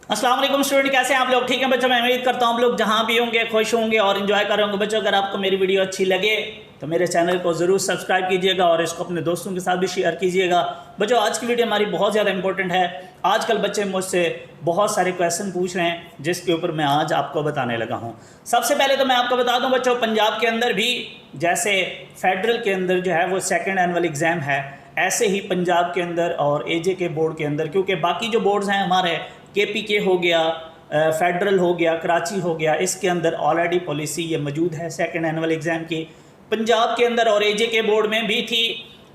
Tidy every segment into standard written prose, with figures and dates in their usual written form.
अस्सलाम वालेकुम स्टूडेंट, कैसे हैं आप लोग? ठीक है बच्चों, मैं उम्मीद करता हूँ आप लोग जहाँ भी होंगे खुश होंगे और इन्जॉय कर रहे होंगे। बच्चों, अगर आपको मेरी वीडियो अच्छी लगे तो मेरे चैनल को ज़रूर सब्सक्राइब कीजिएगा और इसको अपने दोस्तों के साथ भी शेयर कीजिएगा। बच्चों, आज की वीडियो हमारी बहुत ज़्यादा इंपॉर्टेंट है। आजकल बच्चे मुझसे बहुत सारे क्वेश्चन पूछ रहे हैं जिसके ऊपर मैं आज आपको बताने लगा हूँ। सबसे पहले तो मैं आपको बता दूँ बच्चों, पंजाब के अंदर भी जैसे फेडरल के अंदर जो है वो सेकेंड एनुअल एग्ज़ाम है, ऐसे ही पंजाब के अंदर और एजे के बोर्ड के अंदर, क्योंकि बाकी जो बोर्ड्स हैं हमारे केपीके हो गया, फेडरल हो गया, कराची हो गया, इसके अंदर ऑलरेडी पॉलिसी ये मौजूद है सेकंड एनुअल एग्ज़ाम की। पंजाब के अंदर और एजे के बोर्ड में भी थी,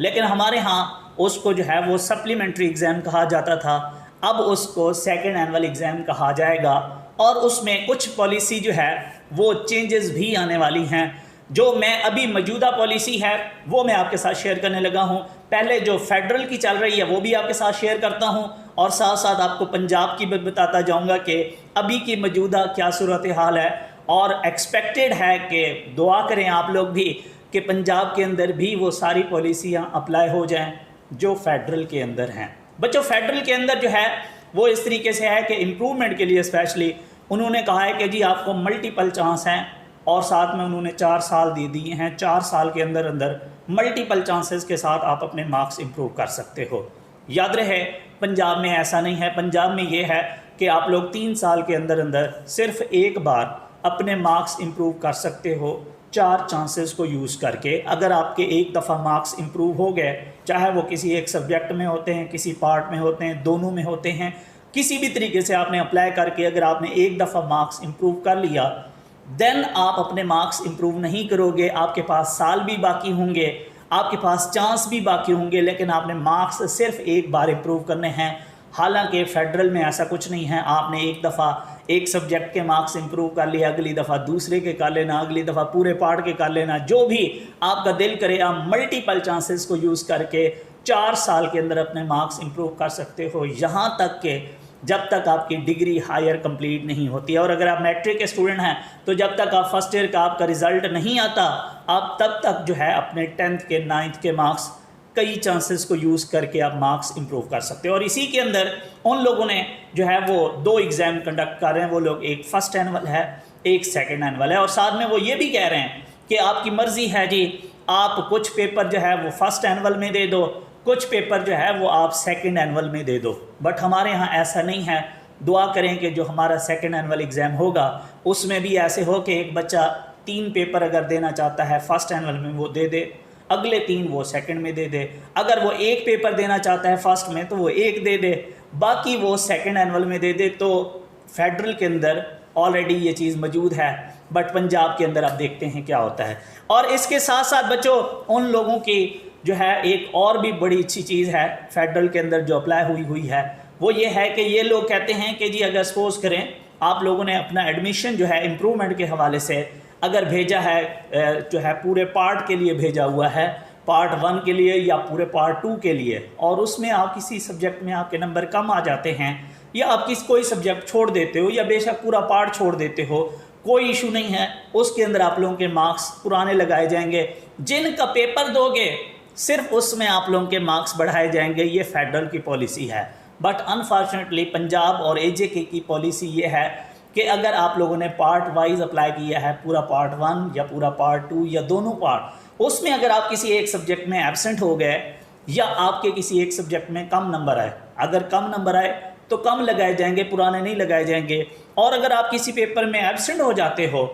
लेकिन हमारे यहाँ उसको जो है वो सप्लीमेंट्री एग्ज़ाम कहा जाता था। अब उसको सेकंड एनुअल एग्ज़ाम कहा जाएगा और उसमें कुछ पॉलिसी जो है वो चेंजेस भी आने वाली हैं। जो मैं अभी मौजूदा पॉलिसी है वो मैं आपके साथ शेयर करने लगा हूँ। पहले जो फेडरल की चल रही है वो भी आपके साथ शेयर करता हूँ और साथ साथ आपको पंजाब की भी बताता जाऊँगा कि अभी की मौजूदा क्या सूरत हाल है। और एक्सपेक्टेड है कि दुआ करें आप लोग भी कि पंजाब के अंदर भी वो सारी पॉलिसियाँ अप्लाई हो जाएँ जो फेडरल के अंदर हैं। बच्चों, फेडरल के अंदर जो है वो इस तरीके से है कि इम्प्रूवमेंट के लिए स्पेशली उन्होंने कहा है कि जी आपको मल्टीपल चांस हैं और साथ में उन्होंने 4 साल दे दिए हैं। 4 साल के अंदर अंदर मल्टीपल चांसेस के साथ आप अपने मार्क्स इंप्रूव कर सकते हो। याद रहे, पंजाब में ऐसा नहीं है। पंजाब में ये है कि आप लोग 3 साल के अंदर अंदर सिर्फ एक बार अपने मार्क्स इंप्रूव कर सकते हो 4 चांसेस को यूज़ करके। अगर आपके एक दफ़ा मार्क्स इंप्रूव हो गए, चाहे वो किसी एक सब्जेक्ट में होते हैं, किसी पार्ट में होते हैं, दोनों में होते हैं, किसी भी तरीके से आपने अप्लाई करके अगर आपने एक दफ़ा मार्क्स इंप्रूव कर लिया, देन आप अपने मार्क्स इंप्रूव नहीं करोगे। आपके पास साल भी बाकी होंगे, आपके पास चांस भी बाकी होंगे, लेकिन आपने मार्क्स सिर्फ एक बार इंप्रूव करने हैं। हालांकि फेडरल में ऐसा कुछ नहीं है। आपने एक दफ़ा एक सब्जेक्ट के मार्क्स इंप्रूव कर लिए, अगली दफ़ा दूसरे के कर लेना, अगली दफ़ा पूरे पार्ट के कर लेना, जो भी आपका दिल करे। आप मल्टीपल चांसेस को यूज़ करके 4 साल के अंदर अपने मार्क्स इंप्रूव कर सकते हो, यहाँ तक कि जब तक आपकी डिग्री हायर कंप्लीट नहीं होती है। और अगर आप मैट्रिक के स्टूडेंट हैं तो जब तक आप फर्स्ट ईयर का आपका रिज़ल्ट नहीं आता, आप तब तक जो है अपने 10th के 9th के मार्क्स कई चांसेस को यूज़ करके आप मार्क्स इंप्रूव कर सकते हो। और इसी के अंदर उन लोगों ने जो है वो 2 एग्ज़ाम कंडक्ट कर रहे हैं। वो लोग, एक फर्स्ट एनुअल है, एक सेकेंड एनुअल है, और साथ में वो ये भी कह रहे हैं कि आपकी मर्ज़ी है जी, आप कुछ पेपर जो है वो फर्स्ट एनुअल में दे दो, कुछ पेपर जो है वो आप सेकंड एनुअल में दे दो। बट हमारे यहाँ ऐसा नहीं है। दुआ करें कि जो हमारा सेकंड एनुअल एग्ज़ाम होगा उसमें भी ऐसे हो कि एक बच्चा 3 पेपर अगर देना चाहता है फर्स्ट एनुअल में वो दे दे, अगले 3 वो सेकंड में दे दे। अगर वो एक पेपर देना चाहता है फर्स्ट में तो वो एक दे दे, बाकी वो सेकंड एनुअल में दे दे। तो फेडरल के अंदर ऑलरेडी ये चीज़ मौजूद है, बट पंजाब के अंदर आप देखते हैं क्या होता है। और इसके साथ साथ बच्चों, उन लोगों की जो है एक और भी बड़ी अच्छी चीज़ है फेडरल के अंदर जो अप्लाई हुई है, वो ये है कि ये लोग कहते हैं कि जी अगर सपोज करें आप लोगों ने अपना एडमिशन जो है इम्प्रूवमेंट के हवाले से अगर भेजा है, जो है पूरे पार्ट के लिए भेजा हुआ है, पार्ट 1 के लिए या पूरे पार्ट 2 के लिए, और उसमें आप किसी सब्जेक्ट में आपके नंबर कम आ जाते हैं या आप कोई सब्जेक्ट छोड़ देते हो या बेशक पूरा पार्ट छोड़ देते हो, कोई इशू नहीं है। उसके अंदर आप लोगों के मार्क्स पुराने लगाए जाएंगे। जिनका पेपर दोगे सिर्फ उसमें आप लोगों के मार्क्स बढ़ाए जाएंगे। ये फेडरल की पॉलिसी है। बट अनफॉर्चुनेटली पंजाब और एजेके की पॉलिसी ये है कि अगर आप लोगों ने पार्ट वाइज अप्लाई किया है, पूरा पार्ट 1 या पूरा पार्ट 2 या दोनों पार्ट, उसमें अगर आप किसी एक सब्जेक्ट में एब्सेंट हो गए या आपके किसी एक सब्जेक्ट में कम नंबर आए, अगर कम नंबर आए तो कम लगाए जाएंगे, पुराने नहीं लगाए जाएंगे। और अगर आप किसी पेपर में एब्सेंट हो जाते हो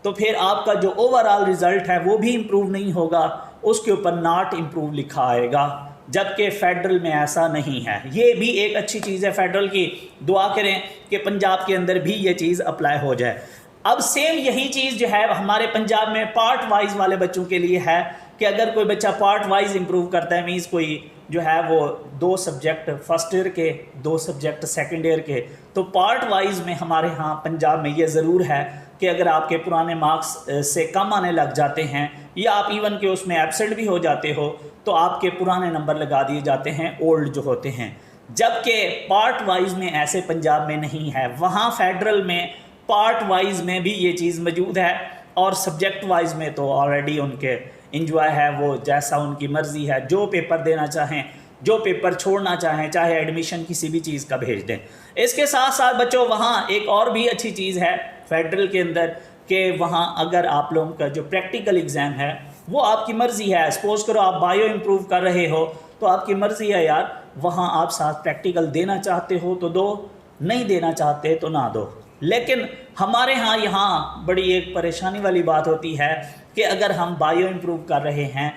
तो फिर आपका जो ओवरऑल रिज़ल्ट है वो भी इम्प्रूव नहीं होगा, उसके ऊपर नॉट इम्प्रूव लिखा आएगा। जबकि फेडरल में ऐसा नहीं है। ये भी एक अच्छी चीज़ है फेडरल की। दुआ करें कि पंजाब के अंदर भी ये चीज़ अप्लाई हो जाए। अब सेम यही चीज़ जो है हमारे पंजाब में पार्ट वाइज वाले बच्चों के लिए है कि अगर कोई बच्चा पार्ट वाइज इंप्रूव करता है, मीन्स कोई जो है वो 2 सब्जेक्ट फर्स्ट ईयर के, 2 सब्जेक्ट सेकेंड ईयर के, तो पार्ट वाइज में हमारे यहाँ पंजाब में ये ज़रूर है कि अगर आपके पुराने मार्क्स से कम आने लग जाते हैं या आप इवन के उसमें एब्सेंट भी हो जाते हो तो आपके पुराने नंबर लगा दिए जाते हैं, ओल्ड जो होते हैं। जबकि पार्ट वाइज में ऐसे पंजाब में नहीं है। वहाँ फेडरल में पार्ट वाइज में भी ये चीज़ मौजूद है और सब्जेक्ट वाइज में तो ऑलरेडी उनके इंजॉय है, वो जैसा उनकी मर्ज़ी है, जो पेपर देना चाहें जो पेपर छोड़ना चाहें, चाहे एडमिशन किसी भी चीज़ का भेज दें। इसके साथ साथ बच्चों वहाँ एक और भी अच्छी चीज़ है फेडरल के अंदर कि वहाँ अगर आप लोगों का जो प्रैक्टिकल एग्ज़ाम है वो आपकी मर्ज़ी है। सपोज करो आप बायो इम्प्रूव कर रहे हो तो आपकी मर्ज़ी है यार, वहाँ आप साथ प्रैक्टिकल देना चाहते हो तो दो, नहीं देना चाहते तो ना दो। लेकिन हमारे यहाँ बड़ी एक परेशानी वाली बात होती है कि अगर हम बायो इम्प्रूव कर रहे हैं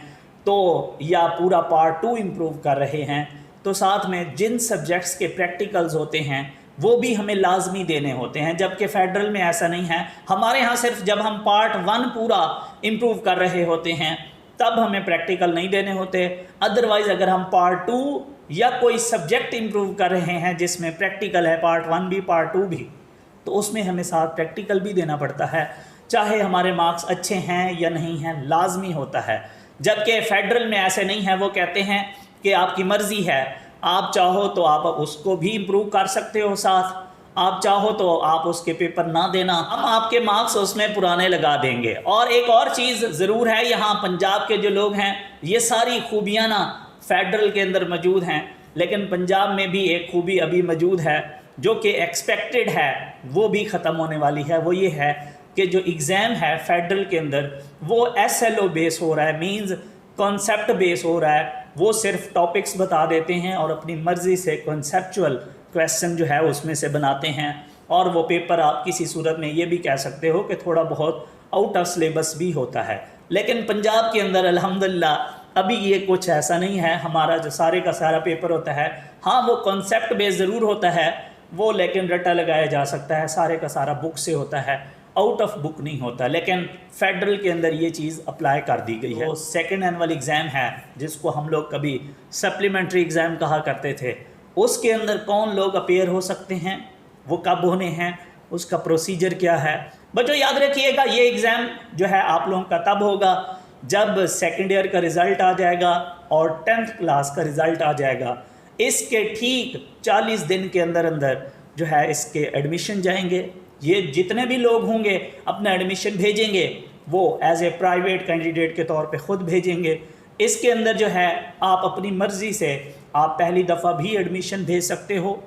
तो या पूरा पार्ट 2 इम्प्रूव कर रहे हैं तो साथ में जिन सब्जेक्ट्स के प्रैक्टिकल्स होते हैं वो भी हमें लाजमी देने होते हैं, जबकि फेडरल में ऐसा नहीं है। हमारे यहाँ सिर्फ जब हम पार्ट 1 पूरा इम्प्रूव कर रहे होते हैं तब हमें प्रैक्टिकल नहीं देने होते। अदरवाइज़ अगर हम पार्ट 2 या कोई सब्जेक्ट इम्प्रूव कर रहे हैं जिसमें प्रैक्टिकल है, पार्ट 1 भी पार्ट 2 भी, तो उसमें हमें साथ प्रैक्टिकल भी देना पड़ता है, चाहे हमारे मार्क्स अच्छे हैं या नहीं हैं, लाजमी होता है। जबकि फेडरल में ऐसे नहीं है, वो कहते हैं कि आपकी मर्ज़ी है, आप चाहो तो आप उसको भी इम्प्रूव कर सकते हो साथ, आप चाहो तो आप उसके पेपर ना देना, हम आपके मार्क्स उसमें पुराने लगा देंगे। और एक और चीज़ ज़रूर है, यहाँ पंजाब के जो लोग हैं ये सारी खूबियाँ ना फेडरल के अंदर मौजूद हैं, लेकिन पंजाब में भी एक खूबी अभी मौजूद है जो कि एक्सपेक्टेड है, वो भी ख़त्म होने वाली है। वो ये है कि जो एग्ज़ाम है फेडरल के अंदर वो SLO बेस हो रहा है, मींस कॉन्सेप्ट बेस हो रहा है। वो सिर्फ टॉपिक्स बता देते हैं और अपनी मर्ज़ी से कॉन्सेप्चुअल क्वेश्चन जो है उसमें से बनाते हैं, और वो पेपर आप किसी सूरत में ये भी कह सकते हो कि थोड़ा बहुत आउट ऑफ सिलेबस भी होता है। लेकिन पंजाब के अंदर अल्हम्दुलिल्लाह अभी ये कुछ ऐसा नहीं है। हमारा जो सारे का सारा पेपर होता है, हाँ वो कॉन्सेप्ट बेस ज़रूर होता है वो, लेकिन रट्टा लगाया जा सकता है, सारे का सारा बुक से होता है, आउट ऑफ बुक नहीं होता। लेकिन फेडरल के अंदर ये चीज़ अप्लाई कर दी गई है। वो सेकेंड एनुअल एग्ज़ाम है जिसको हम लोग कभी सप्लीमेंट्री एग्ज़ाम कहा करते थे, उसके अंदर कौन लोग अपेयर हो सकते हैं, वो कब होने हैं, उसका प्रोसीजर क्या है। बच्चों याद रखिएगा ये एग्ज़ाम जो है आप लोगों का तब होगा जब सेकेंड ईयर का रिज़ल्ट आ जाएगा और 10th क्लास का रिज़ल्ट आ जाएगा। इसके ठीक 40 दिन के अंदर अंदर जो है इसके एडमिशन जाएंगे। ये जितने भी लोग होंगे अपना एडमिशन भेजेंगे, वो एज ए प्राइवेट कैंडिडेट के तौर पे ख़ुद भेजेंगे। इसके अंदर जो है आप अपनी मर्ज़ी से आप पहली दफ़ा भी एडमिशन भेज सकते हो,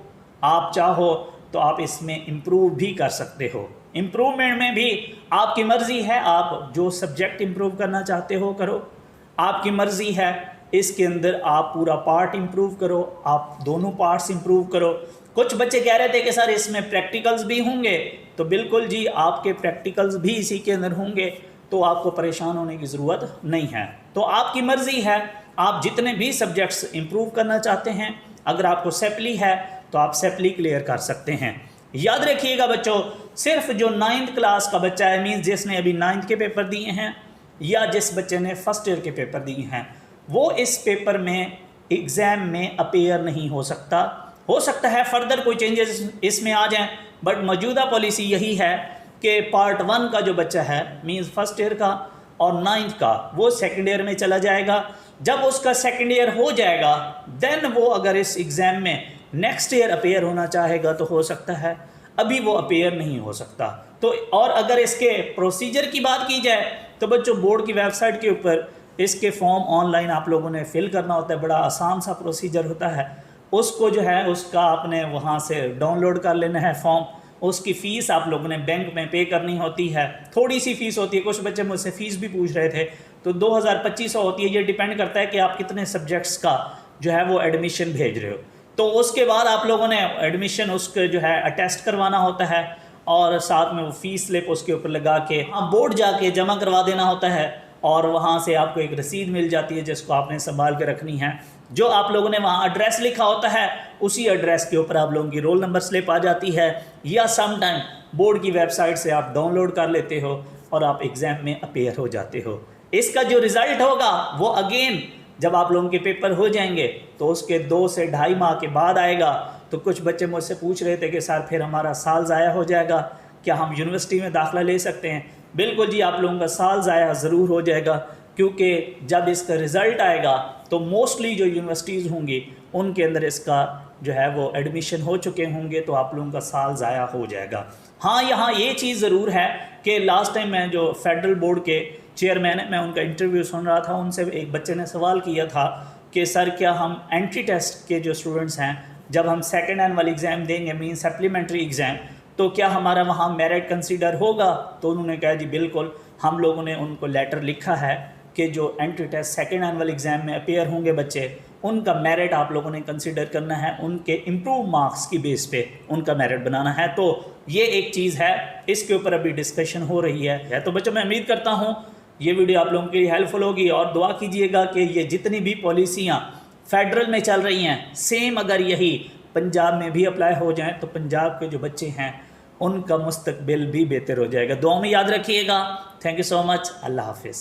आप चाहो तो आप इसमें इम्प्रूव भी कर सकते हो। इम्प्रूवमेंट में भी आपकी मर्ज़ी है, आप जो सब्जेक्ट इम्प्रूव करना चाहते हो करो, आपकी मर्ज़ी है। इसके अंदर आप पूरा पार्ट इम्प्रूव करो, आप दोनों पार्ट्स इम्प्रूव करो। कुछ बच्चे कह रहे थे कि सर इसमें प्रैक्टिकल्स भी होंगे, तो बिल्कुल जी आपके प्रैक्टिकल्स भी इसी के अंदर होंगे, तो आपको परेशान होने की ज़रूरत नहीं है। तो आपकी मर्ज़ी है, आप जितने भी सब्जेक्ट्स इम्प्रूव करना चाहते हैं, अगर आपको सेपली है तो आप सेपली क्लियर कर सकते हैं। याद रखिएगा बच्चों, सिर्फ जो 9th क्लास का बच्चा है, मीन्स जिसने अभी 9th के पेपर दिए हैं या जिस बच्चे ने फर्स्ट ईयर के पेपर दिए हैं, वो इस पेपर में एग्ज़ाम में अपेयर नहीं हो सकता। हो सकता है फर्दर कोई चेंजेस इसमें आ जाएं, बट मौजूदा पॉलिसी यही है कि पार्ट 1 का जो बच्चा है, मीन्स फर्स्ट ईयर का और 9th का, वो सेकेंड ईयर में चला जाएगा। जब उसका सेकेंड ईयर हो जाएगा देन वो अगर इस एग्ज़ाम में नेक्स्ट ईयर अपेयर होना चाहेगा तो हो सकता है, अभी वो अपेयर नहीं हो सकता। तो और अगर इसके प्रोसीजर की बात की जाए तो बच्चों बोर्ड की वेबसाइट के ऊपर इसके फॉर्म ऑनलाइन आप लोगों ने फिल करना होता है, बड़ा आसान सा प्रोसीजर होता है। उसको जो है उसका आपने वहाँ से डाउनलोड कर लेना है फॉर्म, उसकी फ़ीस आप लोगों ने बैंक में पे करनी होती है, थोड़ी सी फ़ीस होती है। कुछ बच्चे मुझसे फ़ीस भी पूछ रहे थे, तो 2000-2500 होती है। ये डिपेंड करता है कि आप कितने सब्जेक्ट्स का जो है वो एडमिशन भेज रहे हो। तो उसके बाद आप लोगों ने एडमिशन उसके जो है अटेस्ट करवाना होता है और साथ में वो फ़ीस स्लिप उसके ऊपर लगा के बोर्ड जाके जमा करवा देना होता है, और वहाँ से आपको एक रसीद मिल जाती है जिसको आपने संभाल के रखनी है। जो आप लोगों ने वहाँ एड्रेस लिखा होता है उसी एड्रेस के ऊपर आप लोगों की रोल नंबर स्लिप आ जाती है, या सम टाइम बोर्ड की वेबसाइट से आप डाउनलोड कर लेते हो और आप एग्ज़ाम में अपेयर हो जाते हो। इसका जो रिज़ल्ट होगा वो अगेन जब आप लोगों के पेपर हो जाएंगे तो उसके 2 से 2.5 माह के बाद आएगा। तो कुछ बच्चे मुझसे पूछ रहे थे कि सर फिर हमारा साल ज़ाया हो जाएगा, क्या हम यूनिवर्सिटी में दाखिला ले सकते हैं? बिल्कुल जी, आप लोगों का साल ज़ाया ज़रूर हो जाएगा, क्योंकि जब इसका रिज़ल्ट आएगा तो मोस्टली जो यूनिवर्सिटीज़ होंगी उनके अंदर इसका जो है वो एडमिशन हो चुके होंगे, तो आप लोगों का साल ज़ाया हो जाएगा। हाँ, यहाँ ये चीज़ ज़रूर है कि लास्ट टाइम मैं जो फेडरल बोर्ड के चेयरमैन है, मैं उनका इंटरव्यू सुन रहा था, उनसे एक बच्चे ने सवाल किया था कि सर क्या हम एंट्री टेस्ट के जो स्टूडेंट्स हैं जब हम सेकेंड एनुअल एग्ज़ाम देंगे मीन सप्लीमेंट्री एग्ज़ाम, तो क्या हमारा वहाँ मेरिट कंसीडर होगा? तो उन्होंने कहा जी बिल्कुल, हम लोगों ने उनको लेटर लिखा है कि जो entry test second annual exam में अपेयर होंगे बच्चे, उनका मेरिट आप लोगों ने कंसीडर करना है, उनके इम्प्रूव मार्क्स की बेस पे उनका मेरिट बनाना है। तो ये एक चीज़ है, इसके ऊपर अभी डिस्कशन हो रही है। तो बच्चों मैं उम्मीद करता हूँ ये वीडियो आप लोगों के लिए हेल्पफुल होगी, और दुआ कीजिएगा कि ये जितनी भी पॉलिसियाँ फेडरल में चल रही हैं सेम अगर यही पंजाब में भी अप्लाई हो जाएँ तो पंजाब के जो बच्चे हैं उनका मुस्तकबिल भी बेहतर हो जाएगा। दुआ में याद रखिएगा। Thank you so much. Allah हाफिज़।